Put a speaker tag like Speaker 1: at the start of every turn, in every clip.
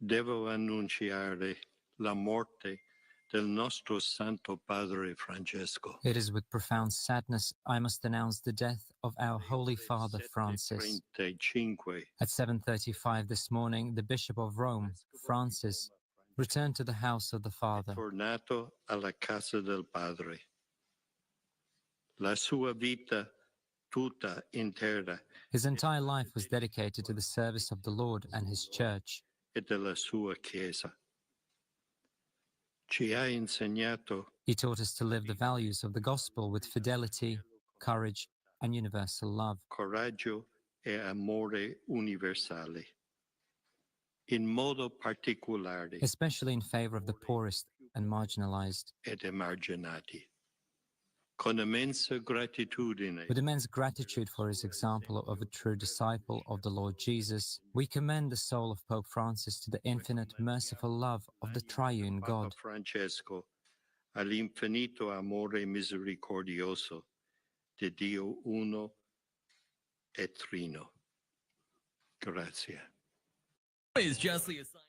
Speaker 1: devo annunciare la morte del nostro Santo Padre Francesco.
Speaker 2: It is with profound sadness I must announce the death of our Holy Father Francis.
Speaker 1: 7:35
Speaker 2: At 7:35 this morning, the Bishop of Rome, Francis, returned to the house of the Father.
Speaker 1: tornato alla casa del Padre. La sua vita tutta intera
Speaker 2: His entire life was dedicated to the service of the Lord and His Church.
Speaker 1: e della sua Chiesa. Ci ha insegnato
Speaker 2: He taught us to live the values of the gospel with fidelity, courage, and universal love.
Speaker 1: coraggio e amore universale. In modo particolare
Speaker 2: Especially in favor of the poorest and marginalized.
Speaker 1: ed emarginati. Con immensa gratitudine
Speaker 2: With immense gratitude for his example of a true disciple of the Lord Jesus, we commend the soul of Pope Francis to the infinite merciful love of the triune
Speaker 1: Papa
Speaker 2: God.
Speaker 1: Francesco all'infinito amore misericordioso di Dio uno e trino. Grazie.
Speaker 3: Is justly assigned.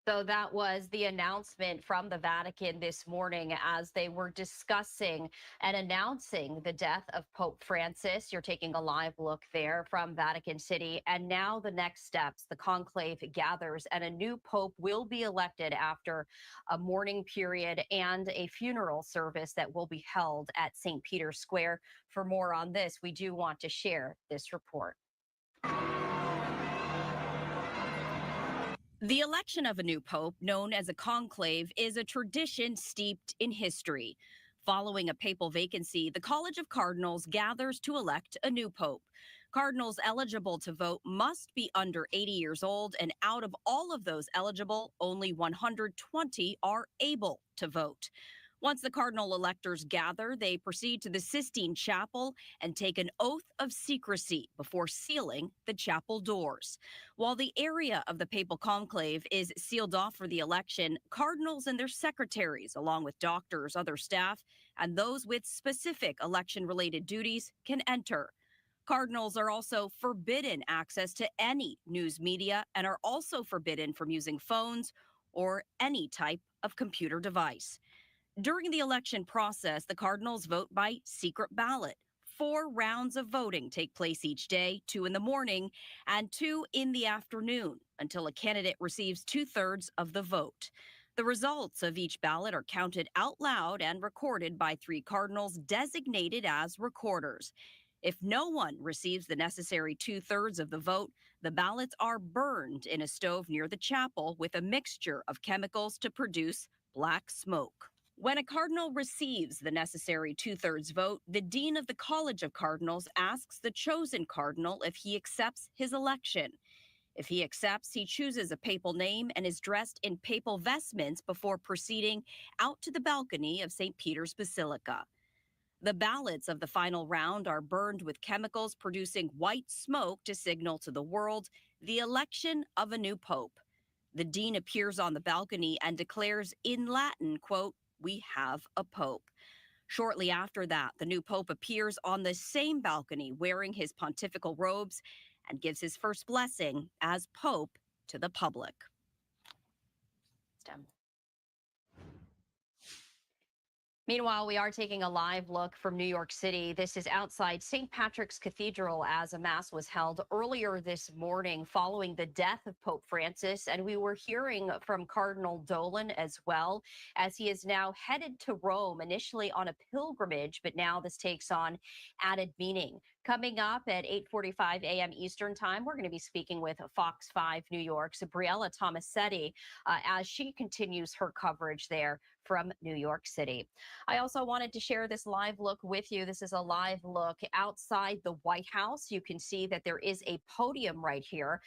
Speaker 4: So that was the announcement from the Vatican this morning as they were discussing and announcing the death of Pope Francis. You're taking a live look there from Vatican City. And now the next steps. The conclave gathers and a new pope will be elected after a mourning period and a funeral service that will be held at St. Peter's Square. For more on this, we do want to share this report. The election of a new pope, known as a conclave, is a tradition steeped in history. Following a papal vacancy, the College of Cardinals gathers to elect a new pope. Cardinals eligible to vote must be under 80 years old, and out of all of those eligible, only 120 are able to vote. Once the cardinal electors gather, they proceed to the Sistine Chapel and take an oath of secrecy before sealing the chapel doors. While the area of the papal conclave is sealed off for the election, cardinals and their secretaries, along with doctors, other staff, and those with specific election-related duties can enter. Cardinals are also forbidden access to any news media and are also forbidden from using phones or any type of computer device. During the election process, the cardinals vote by secret ballot. 4 rounds of voting take place each day, 2 in the morning and 2 in the afternoon, until a candidate receives 2/3 of the vote. The results of each ballot are counted out loud and recorded by 3 cardinals designated as recorders. If no one receives the necessary 2/3 of the vote, the ballots are burned in a stove near the chapel with a mixture of chemicals to produce black smoke. When a cardinal receives the necessary 2/3 vote, the dean of the College of Cardinals asks the chosen cardinal if he accepts his election. If he accepts, he chooses a papal name and is dressed in papal vestments before proceeding out to the balcony of St. Peter's Basilica. The ballots of the final round are burned with chemicals producing white smoke to signal to the world the election of a new pope. The dean appears on the balcony and declares in Latin, quote, "We have a pope." Shortly after that, the new pope appears on the same balcony wearing his pontifical robes and gives his first blessing as pope to the public. Meanwhile, we are taking a live look from New York City. This is outside St. Patrick's Cathedral as a mass was held earlier this morning following the death of Pope Francis. And we were hearing from Cardinal Dolan as well, as he is now headed to Rome, initially on a pilgrimage, but now this takes on added meaning. Coming up at 8:45 a.m. Eastern Time, we're going to be speaking with Fox 5 New York's Briella Tomasetti as she continues her coverage there from New York City. I also wanted to share this live look with you. This is a live look outside the White House. You can see that there is a podium right here.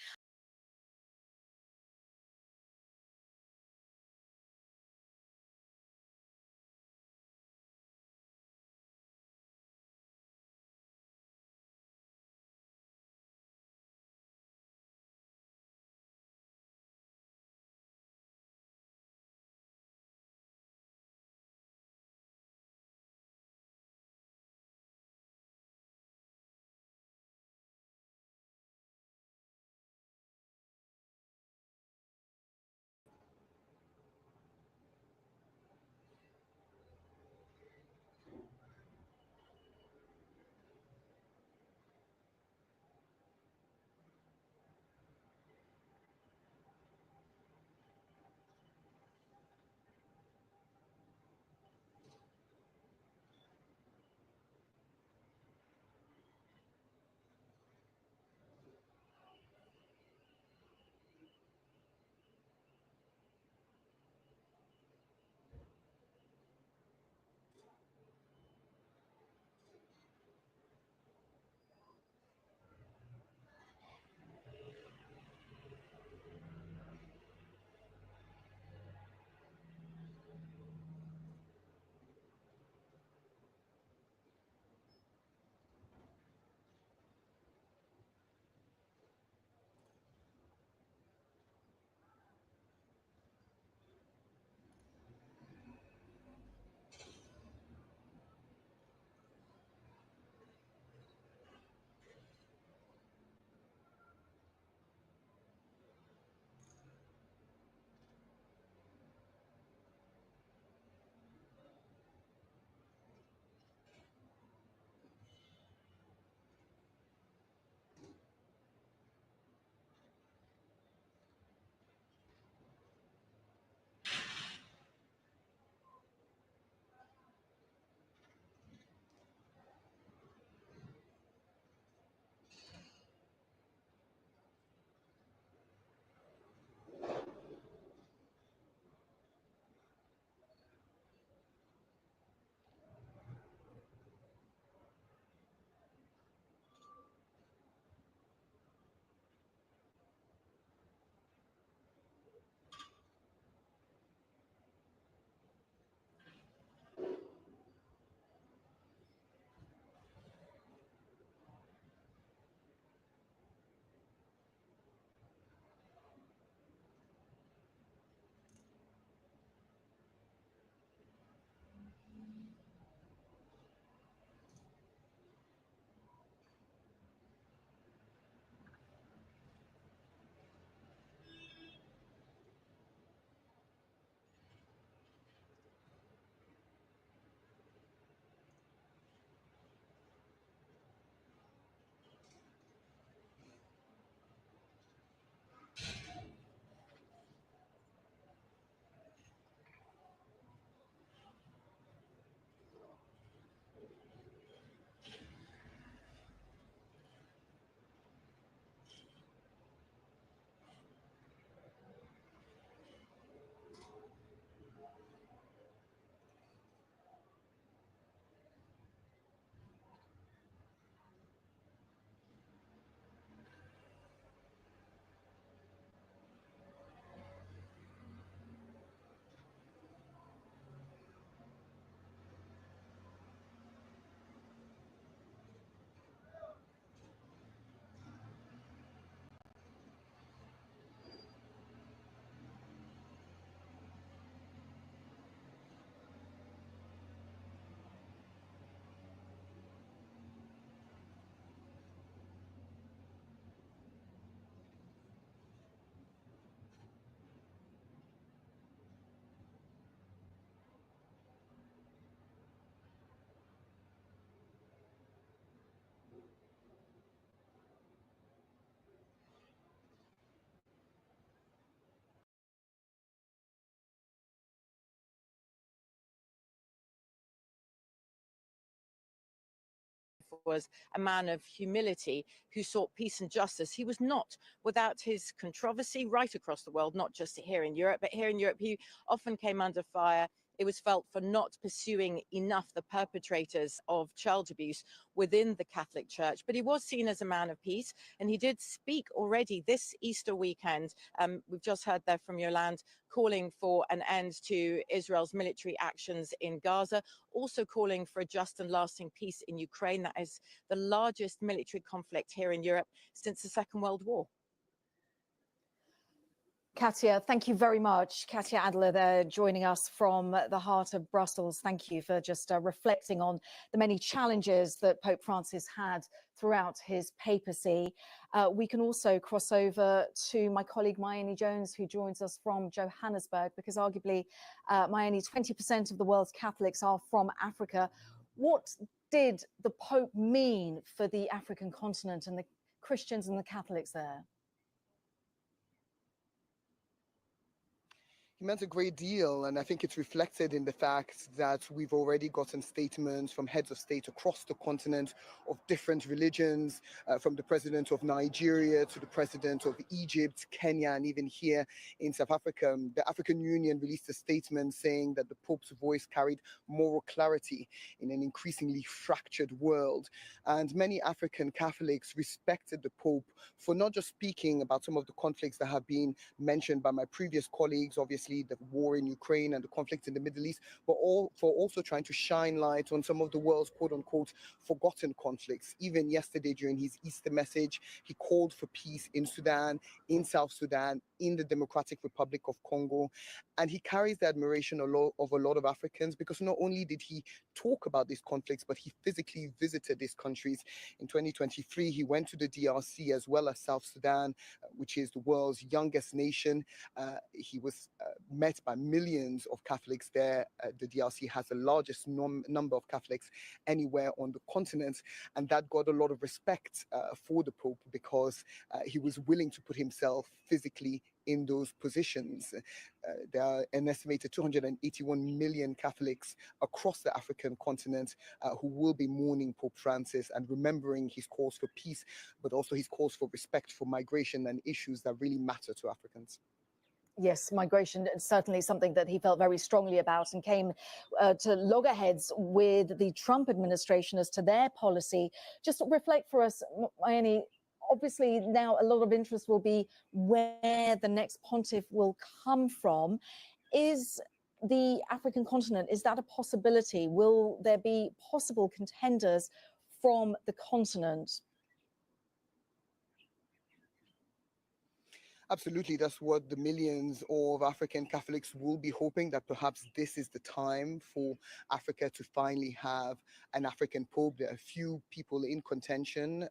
Speaker 5: was a man of humility who sought peace and justice. He was not without his controversy right across the world, not just here in Europe, but here in Europe, he often came under fire. It was felt for not pursuing enough the perpetrators of child abuse within the Catholic Church. But he was seen as a man of peace, and he did speak already this Easter weekend. We've just heard there from Yolande, calling for an end to Israel's military actions in Gaza, also calling for a just and lasting peace in Ukraine. That is the largest military conflict here in Europe since the Second World War.
Speaker 6: Katia, thank you very much. Katia Adler there joining us from the heart of Brussels. Thank you for just reflecting on the many challenges that Pope Francis had throughout his papacy. We can also cross over to my colleague Mayeni Jones, who joins us from Johannesburg, because arguably, Mayeni, 20% of the world's Catholics are from Africa. What did the Pope mean for the African continent and the Christians and the Catholics there?
Speaker 7: He meant a great deal, and I think it's reflected in the fact that we've already gotten statements from heads of state across the continent of different religions, from the president of Nigeria to the president of Egypt, Kenya, and even here in South Africa. The African Union released a statement saying that the Pope's voice carried moral clarity in an increasingly fractured world. And many African Catholics respected the Pope for not just speaking about some of the conflicts that have been mentioned by my previous colleagues, obviously the war in Ukraine and the conflict in the Middle East, but for also trying to shine light on some of the world's quote-unquote forgotten conflicts. Even yesterday during his Easter message, he called for peace in Sudan, in South Sudan, in the Democratic Republic of Congo. And he carries the admiration of a lot of Africans, because not only did he talk about these conflicts, but he physically visited these countries. In 2023, he went to the DRC as well as South Sudan, which is the world's youngest nation. He was met by millions of Catholics there. The DRC has the largest number of Catholics anywhere on the continent, and that got a lot of respect for the Pope, because he was willing to put himself physically in those positions. There are an estimated 281 million Catholics across the African continent who will be mourning Pope Francis and remembering his calls for peace, but also his calls for respect for migration and issues that really matter to Africans.
Speaker 6: Yes, migration is certainly something that he felt very strongly about, and came to loggerheads with the Trump administration as to their policy. Just reflect for us, Mayeni, obviously now a lot of interest will be where the next pontiff will come from. Is the African continent, is that a possibility? Will there be possible contenders from the continent?
Speaker 7: Absolutely, that's what the millions of African Catholics will be hoping, that perhaps this is the time for Africa to finally have an African Pope. There are a few people in contention.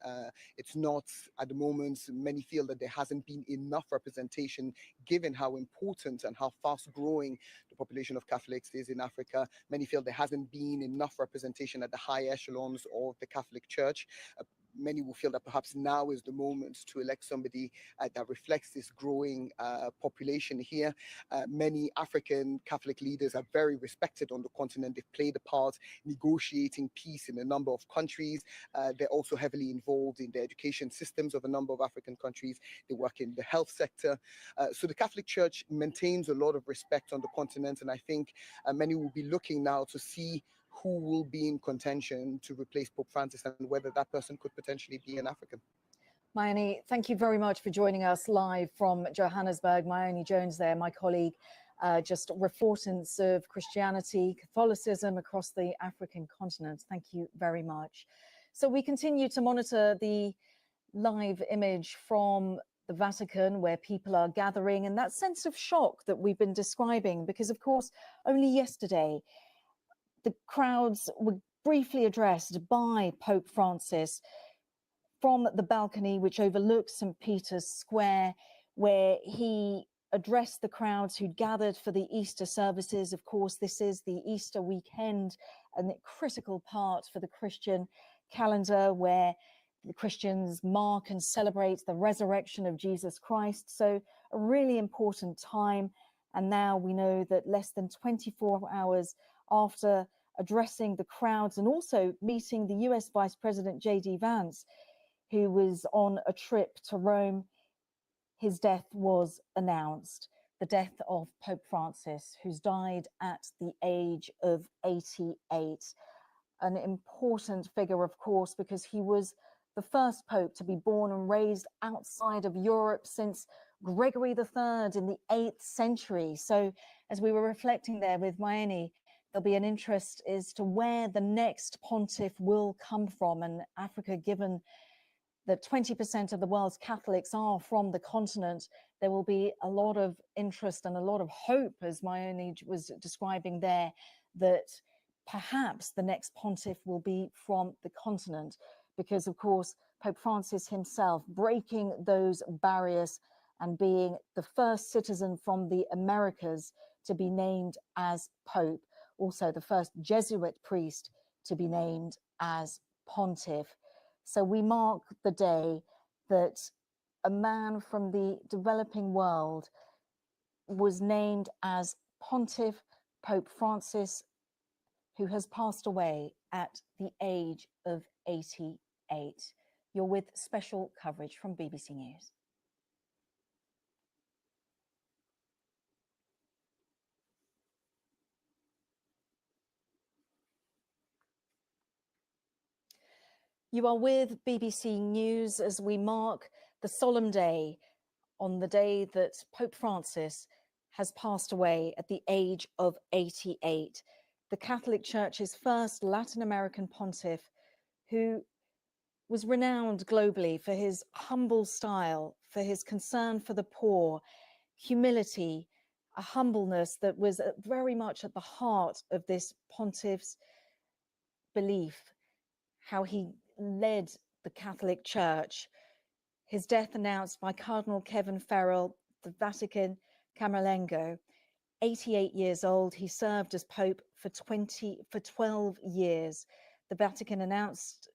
Speaker 7: It's not, at the moment, many feel that there hasn't been enough representation, given how important and how fast growing the population of Catholics is in Africa. Many feel there hasn't been enough representation at the high echelons of the Catholic Church. Many will feel that perhaps now is the moment to elect somebody that reflects this growing population here. Many African Catholic leaders are very respected on the continent. They've played a part negotiating peace in a number of countries. They're also heavily involved in the education systems of a number of African countries. They work in the health sector. So the Catholic Church maintains a lot of respect on the continent, and I think many will be looking now to see who will be in contention to replace Pope Francis, and whether that person could potentially be an African.
Speaker 6: Mayeni, thank you very much for joining us live from Johannesburg. Mayeni Jones there, my colleague, just reportings of Christianity, Catholicism across the African continent. Thank you very much. So we continue to monitor the live image from the Vatican, where people are gathering, and that sense of shock that we've been describing, because of course, only yesterday, the crowds were briefly addressed by Pope Francis from the balcony which overlooks St. Peter's Square, where he addressed the crowds who'd gathered for the Easter services. Of course, this is the Easter weekend, and a critical part for the Christian calendar, where the Christians mark and celebrate the resurrection of Jesus Christ. So a really important time. And now we know that less than 24 hours after addressing the crowds and also meeting the US Vice President J.D. Vance, who was on a trip to Rome. His death was announced, the death of Pope Francis, who's died at the age of 88. An important figure, of course, because he was the first pope to be born and raised outside of Europe since Gregory III in the 8th century. So as we were reflecting there with Mayeni, there'll be an interest as to where the next pontiff will come from. And Africa, given that 20% of the world's Catholics are from the continent, there will be a lot of interest and a lot of hope, as Mayeni was describing there, that perhaps the next pontiff will be from the continent, because of course Pope Francis himself breaking those barriers and being the first citizen from the Americas to be named as Pope, also the first Jesuit priest to be named as pontiff. So we mark the day that a man from the developing world was named as pontiff, Pope Francis, who has passed away at the age of 88. You're with special coverage from BBC News. You are with BBC News as we mark the solemn day on the day that Pope Francis has passed away at the age of 88. The Catholic Church's first Latin American pontiff, who was renowned globally for his humble style, for his concern for the poor, humility, a humbleness that was very much at the heart of this pontiff's belief, how he led the Catholic Church. His death announced by Cardinal Kevin Farrell, the Vatican Camerlengo. 88 years old, he served as Pope for 12 years. The Vatican announced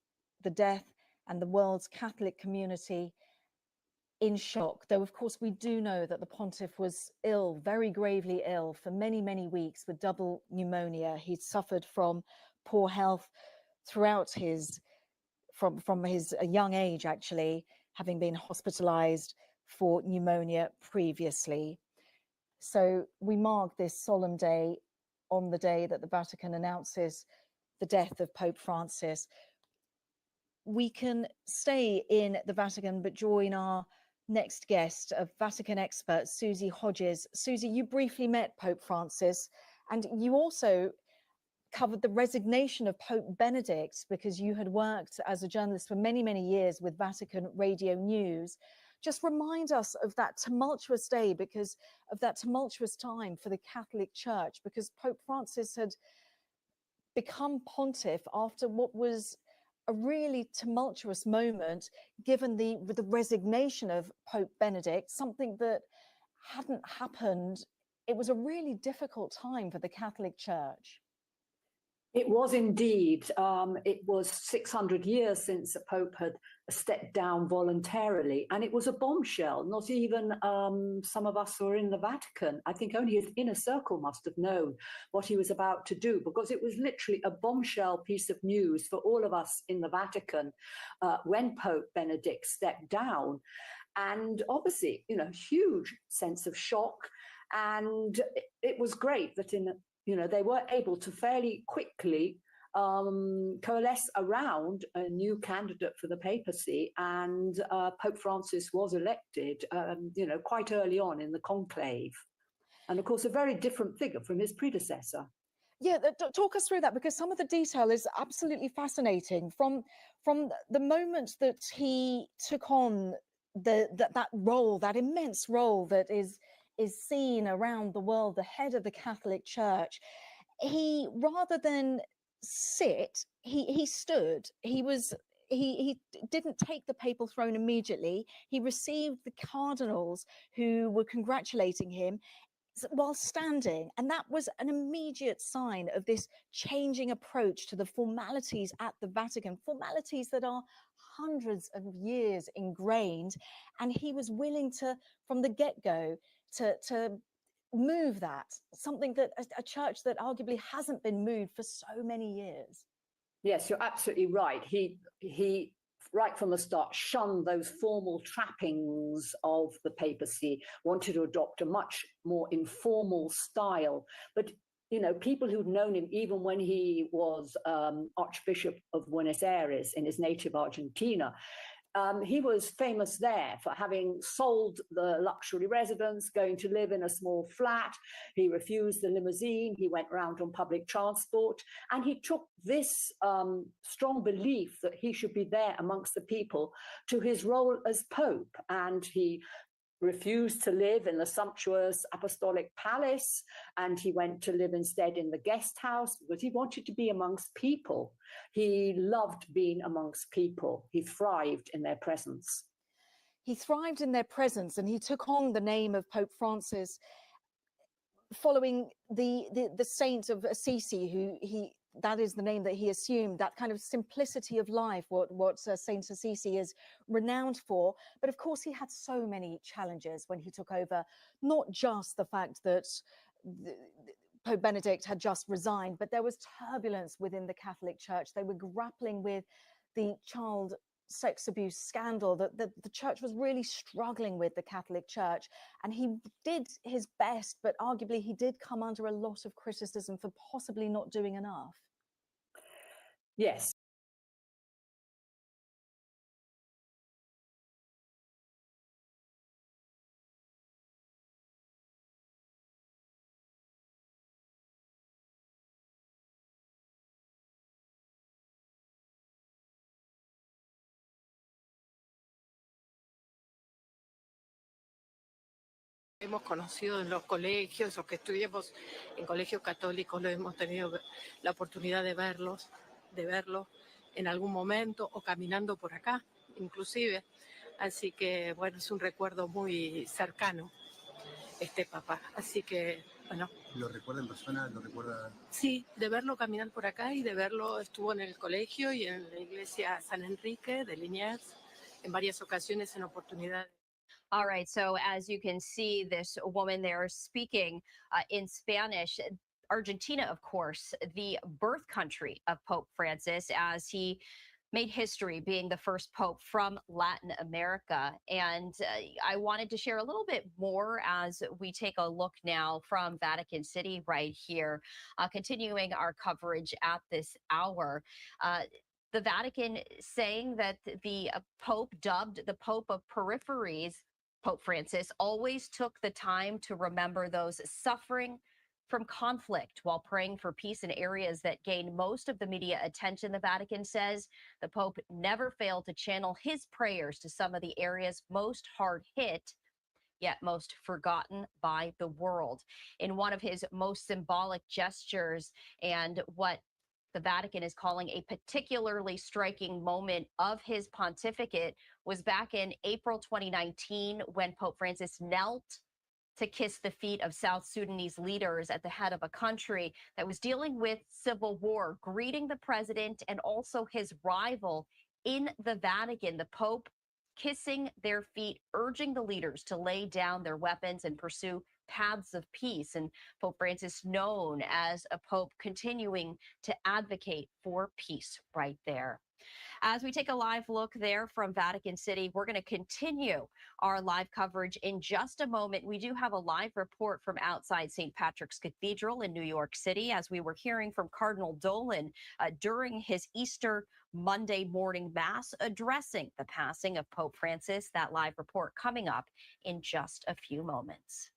Speaker 6: the death and the world's Catholic community in shock, though of course we do know that the pontiff was ill, very gravely ill for many, many weeks with double pneumonia. He'd suffered from poor health throughout his, from his young age actually, having been hospitalized for pneumonia previously. So we mark this solemn day on the day that the Vatican announces the death of Pope Francis. We can stay in the Vatican, but join our next guest, a Vatican expert, Susie Hodges. Susie, you briefly met Pope Francis, and you also covered the resignation of Pope Benedict, because you had worked as a journalist for many, many years with Vatican Radio News. Just remind us of that tumultuous day, because of that tumultuous time for the Catholic Church, because Pope Francis had become pontiff after what was a really tumultuous moment, given the resignation of Pope Benedict, something that hadn't happened. It was a really difficult time for the Catholic Church.
Speaker 8: It was indeed. It was 600 years since the Pope had stepped down voluntarily, and it was a bombshell. Not even some of us who were in the Vatican, I think only his inner circle must have known what he was about to do, because it was literally a bombshell piece of news for all of us in the Vatican when Pope Benedict stepped down. And obviously, you know, huge sense of shock. And it was great that they were able to fairly quickly coalesce around a new candidate for the papacy, and Pope Francis was elected, quite early on in the conclave. And of course, a very different figure from his predecessor.
Speaker 6: Yeah, talk us through that, because some of the detail is absolutely fascinating. From the moment that he took on that role, that immense role that is seen around the world, the head of the Catholic Church, he, rather than sit, he stood. He didn't take the papal throne immediately. He received the cardinals who were congratulating him while standing, and that was an immediate sign of this changing approach to the formalities at the Vatican, formalities that are hundreds of years ingrained. And he was willing to, from the get-go, to move that? Something that a church that arguably hasn't been moved for so many years.
Speaker 8: Yes, you're absolutely right. He right from the start shunned those formal trappings of the papacy, wanted to adopt a much more informal style. But you know, people who'd known him even when he was Archbishop of Buenos Aires in his native Argentina, he was famous there for having sold the luxury residence, going to live in a small flat. He refused the limousine. He went around on public transport. And he took this strong belief that he should be there amongst the people to his role as Pope. And he refused to live in the sumptuous apostolic palace, and he went to live instead in the guest house because he wanted to be amongst people. He loved being amongst people. He thrived in their presence.
Speaker 6: He thrived in their presence, and he took on the name of Pope Francis following the saint of Assisi, who that is the name that he assumed, that kind of simplicity of life, what Saint Assisi is renowned for. But of course, he had so many challenges when he took over, not just the fact that Pope Benedict had just resigned, but there was turbulence within the Catholic Church. They were grappling with the child sex abuse scandal that the church was really struggling with, the Catholic Church, and he did his best, but arguably he did come under a lot of criticism for possibly not doing enough.
Speaker 8: Yes.
Speaker 9: Hemos conocido en los colegios o que estudiamos en colegios católicos, lo hemos tenido la oportunidad de verlo en algún momento o caminando por acá, inclusive. Así que, bueno, es un recuerdo muy cercano este papá. Así que, bueno.
Speaker 10: ¿Lo recuerda en persona? ¿Lo recuerda?
Speaker 9: Sí, de verlo caminar por acá y de verlo, estuvo en el colegio y en la iglesia San Enrique de Liniers en varias ocasiones en oportunidades.
Speaker 4: All right, so as you can see, this woman there speaking in Spanish. Argentina, of course, the birth country of Pope Francis, as he made history being the first pope from Latin America. And I wanted to share a little bit more as we take a look now from Vatican City right here, continuing our coverage at this hour. The Vatican saying that the Pope, dubbed the Pope of Peripheries, Pope Francis, always took the time to remember those suffering from conflict while praying for peace in areas that gain most of the media attention. The Vatican says the Pope never failed to channel his prayers to some of the areas most hard hit, yet most forgotten by the world. In one of his most symbolic gestures, and what the Vatican is calling a particularly striking moment of his pontificate, was back in April 2019 when Pope Francis knelt to kiss the feet of South Sudanese leaders at the head of a country that was dealing with civil war, greeting the president and also his rival in the Vatican. The Pope kissing their feet, urging the leaders to lay down their weapons and pursue paths of peace. And Pope Francis, known as a pope continuing to advocate for peace right there. As we take a live look there from Vatican City, we're going to continue our live coverage in just a moment. We do have a live report from outside St. Patrick's Cathedral in New York City, as we were hearing from Cardinal Dolan during his Easter Monday morning mass addressing the passing of Pope Francis. That live report coming up in just a few moments.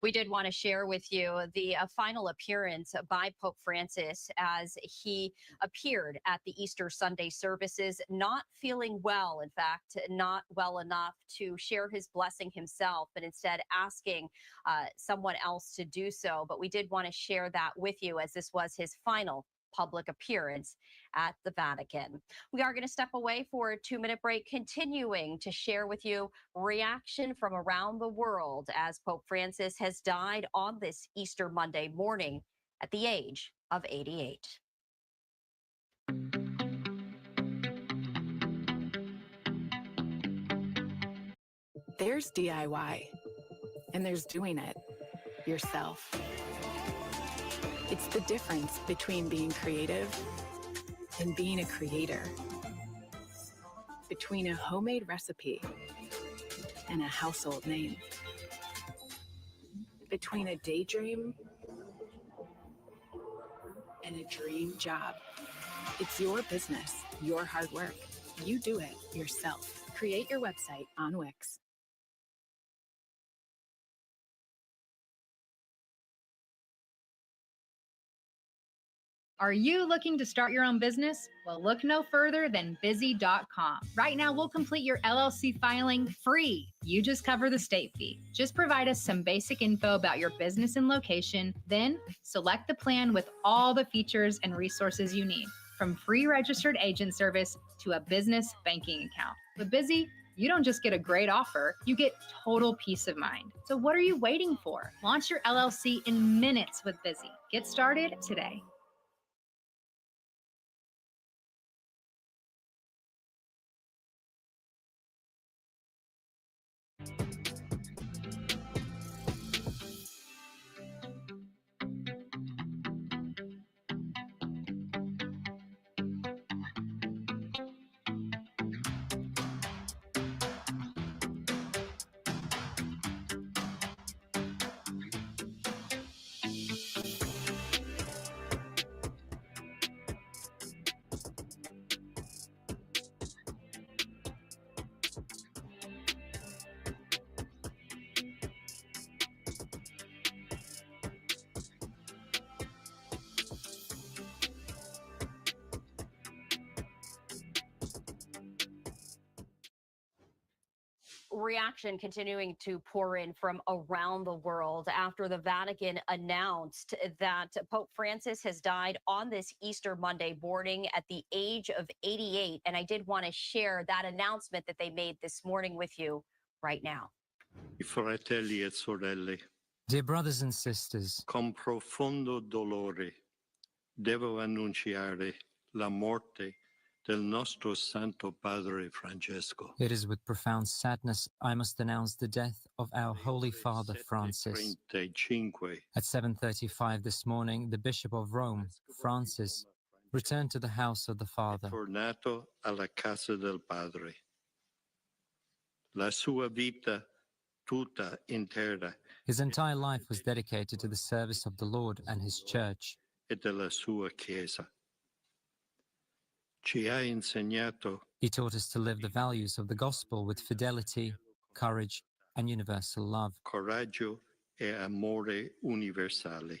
Speaker 4: We did want to share with you the final appearance by Pope Francis as he appeared at the Easter Sunday services, not feeling well, in fact, not well enough to share his blessing himself, but instead asking someone else to do so. But we did want to share that with you as this was his final public appearance at the Vatican. We are going to step away for a 2-minute break, continuing to share with you reaction from around the world as Pope Francis has died on this Easter Monday morning at the age of 88.
Speaker 11: There's DIY, and there's doing it yourself. It's the difference between being creative and being a creator, between a homemade recipe and a household name, between a daydream and a dream job. It's your business, your hard work. You do it yourself. Create your website on Wix.
Speaker 12: Are you looking to start your own business? Well, look no further than busy.com. Right now, we'll complete your LLC filing free. You just cover the state fee. Just provide us some basic info about your business and location, then select the plan with all the features and resources you need, from free registered agent service to a business banking account. With Busy, you don't just get a great offer, you get total peace of mind. So what are you waiting for? Launch your LLC in minutes with Busy. Get started today.
Speaker 4: Reaction continuing to pour in from around the world after the Vatican announced that Pope Francis has died on this Easter Monday morning at the age of 88. And I did want to share that announcement that they made this morning with you right now.
Speaker 1: Fratelli e sorelle,
Speaker 2: Dear brothers and sisters,
Speaker 1: con profondo dolore devo annunciare la morte del nostro Santo Padre Francesco.
Speaker 2: it is with profound sadness I must announce the death of our Holy Father Francis.
Speaker 1: 35
Speaker 2: At 7:35 this morning, the Bishop of Rome, Francis, returned to the house of the Father.
Speaker 1: tornato alla casa del Padre. La sua vita tutta intera
Speaker 2: His entire life was dedicated to the service of the Lord and His Church.
Speaker 1: e della sua Chiesa. Ci ha insegnato
Speaker 2: He taught us to live the values of the gospel with fidelity, courage, and universal love.
Speaker 1: coraggio e amore universale.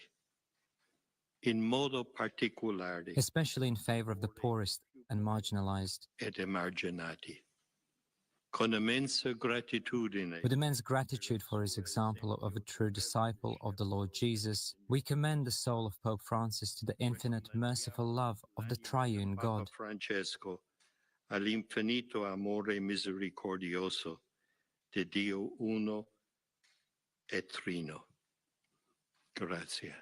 Speaker 1: In modo particolare
Speaker 2: Especially in favor of the poorest and marginalized.
Speaker 1: ed emarginati. Con immensa gratitudine
Speaker 2: With immense gratitude for his example of a true disciple of the Lord Jesus, we commend the soul of Pope Francis to the infinite merciful love of the triune
Speaker 1: Papa
Speaker 2: God.
Speaker 1: Francesco all'infinito amore misericordioso di Dio uno e trino. Grazie.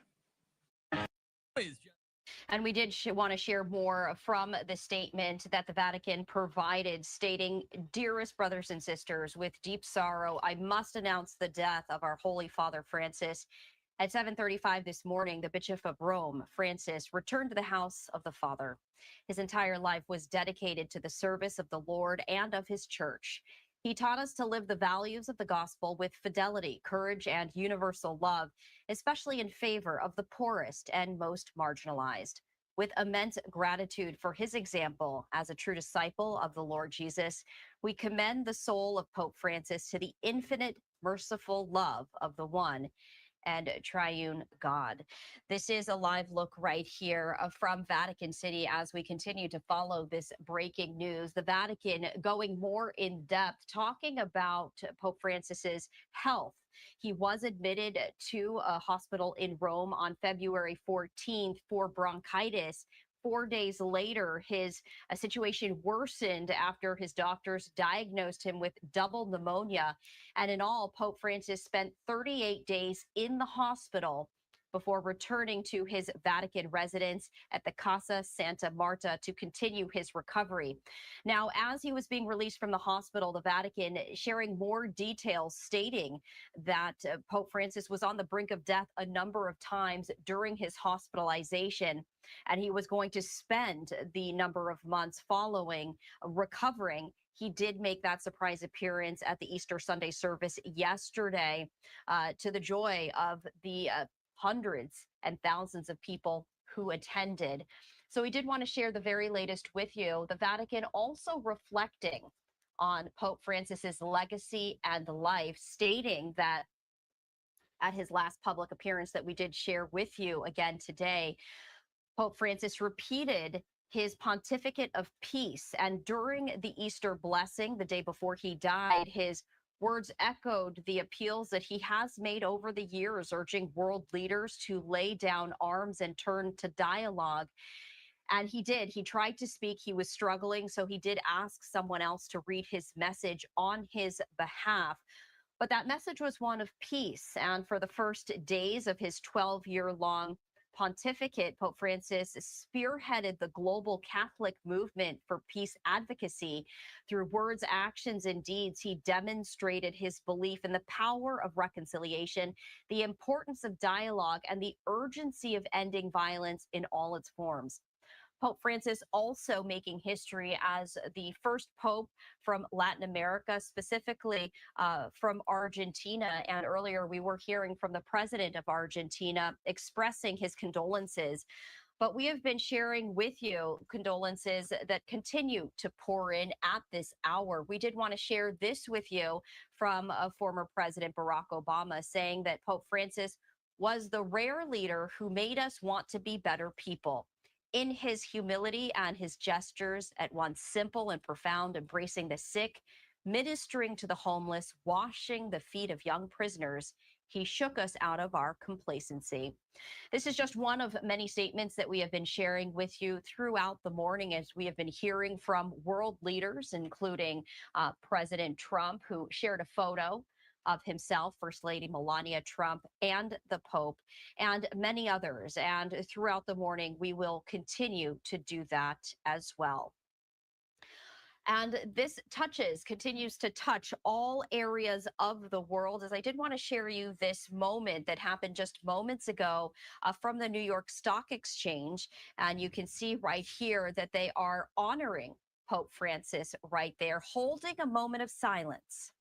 Speaker 4: And we did want to share more from the statement that the Vatican provided, stating, "Dearest brothers and sisters, with deep sorrow, I must announce the death of our Holy Father Francis. At 7:35 this morning, the Bishop of Rome, Francis, returned to the house of the Father. His entire life was dedicated to the service of the Lord and of his church. He taught us to live the values of the gospel with fidelity, courage, and universal love, especially in favor of the poorest and most marginalized. With immense gratitude for his example as a true disciple of the Lord Jesus, we commend the soul of Pope Francis to the infinite, merciful love of the One. and triune God. This is a live look right here from Vatican City as we continue to follow this breaking news. The Vatican going more in depth, talking about Pope Francis's health. He was admitted to a hospital in Rome on February 14th for bronchitis. 4 days later, his situation worsened after his doctors diagnosed him with double pneumonia. And in all, Pope Francis spent 38 days in the hospital before returning to his Vatican residence at the Casa Santa Marta to continue his recovery. Now, as he was being released from the hospital, the Vatican sharing more details, stating that Pope Francis was on the brink of death a number of times during his hospitalization, and he was going to spend the number of months following recovering. He did make that surprise appearance at the Easter Sunday service yesterday, to the joy of the hundreds and thousands of people who attended. So we did want to share the very latest with you. The Vatican also reflecting on Pope Francis's legacy and life, stating that at his last public appearance that we did share with you again today, Pope Francis repeated his pontificate of peace. And during the Easter blessing, the day before he died, his words echoed the appeals that he has made over the years, urging world leaders to lay down arms and turn to dialogue. And he did. He tried to speak. He was struggling. So he did ask someone else to read his message on his behalf. But that message was one of peace. And for the first days of his 12-year-long pontificate, Pope Francis spearheaded the global Catholic movement for peace advocacy. Through words, actions, and deeds, he demonstrated his belief in the power of reconciliation, the importance of dialogue, and the urgency of ending violence in all its forms. Pope Francis also making history as the first pope from Latin America, specifically from Argentina. And earlier we were hearing from the president of Argentina expressing his condolences. But we have been sharing with you condolences that continue to pour in at this hour. We did want to share this with you from former President Barack Obama, saying that Pope Francis was the rare leader who made us want to be better people. In his humility and his gestures, at once simple and profound, embracing the sick, ministering to the homeless, washing the feet of young prisoners, he shook us out of our complacency. This is just one of many statements that we have been sharing with you throughout the morning, as we have been hearing from world leaders, including President Trump, who shared a photo of himself, First Lady Melania Trump, and the Pope, and many others. And throughout the morning, we will continue to do that as well. And this continues to touch all areas of the world, as I did want to share you this moment that happened just moments ago from the New York Stock Exchange. And you can see right here that they are honoring Pope Francis right there, holding a moment of silence.